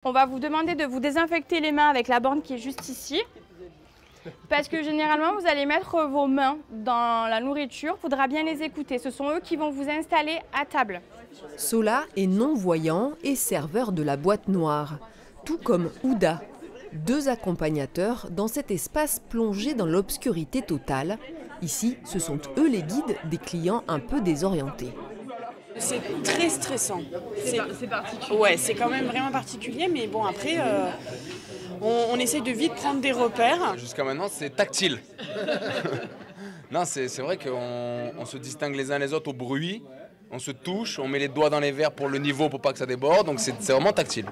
On va vous demander de vous désinfecter les mains avec la borne qui est juste ici. Parce que généralement, vous allez mettre vos mains dans la nourriture. Il faudra bien les écouter. Ce sont eux qui vont vous installer à table. Sola est non-voyant et serveur de la boîte noire, tout comme Ouda, deux accompagnateurs dans cet espace plongé dans l'obscurité totale. Ici, ce sont eux les guides des clients un peu désorientés. C'est très stressant. C'est particulier. Ouais, c'est quand même vraiment particulier, mais bon, après, on essaye de vite prendre des repères. Jusqu'à maintenant, c'est tactile. Non, c'est vrai qu'on se distingue les uns les autres au bruit, on se touche, on met les doigts dans les verres pour le niveau, pour pas que ça déborde, donc c'est vraiment tactile.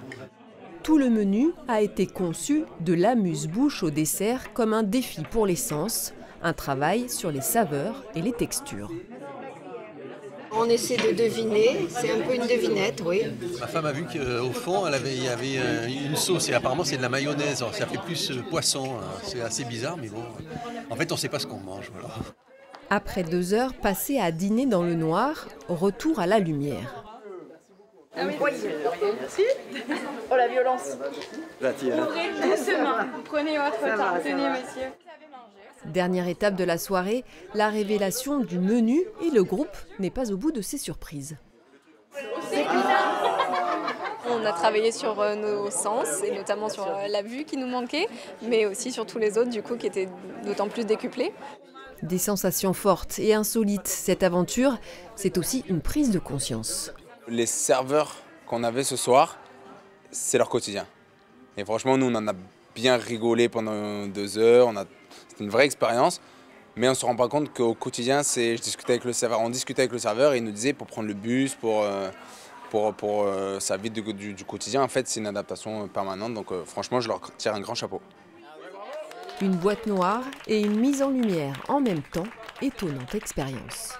Tout le menu a été conçu de l'amuse-bouche au dessert comme un défi pour les sens, un travail sur les saveurs et les textures. On essaie de deviner, c'est un peu une devinette, oui. Ma femme a vu qu'au fond, il y avait une sauce et apparemment c'est de la mayonnaise. Ça fait plus poisson, c'est assez bizarre, mais bon, en fait on ne sait pas ce qu'on mange. Voilà. Après 2 heures passées à dîner dans le noir, retour à la lumière. Ah oui, merci. Oh la violence. Ouvrez doucement. Prenez votre temps. Tenez, monsieur. Dernière étape de la soirée, la révélation du menu et le groupe n'est pas au bout de ses surprises. On a travaillé sur nos sens et notamment sur la vue qui nous manquait, mais aussi sur tous les autres du coup qui étaient d'autant plus décuplés. Des sensations fortes et insolites, cette aventure, c'est aussi une prise de conscience. Les serveurs qu'on avait ce soir, c'est leur quotidien. Et franchement, nous, on en a bien rigolé pendant 2 heures. C'était une vraie expérience. Mais on ne se rend pas compte qu'au quotidien, je discutais avec le serveur. On discutait avec le serveur et il nous disait pour prendre le bus, pour sa vie du quotidien, en fait, c'est une adaptation permanente. Donc franchement, je leur tire un grand chapeau. Une boîte noire et une mise en lumière en même temps, étonnante expérience.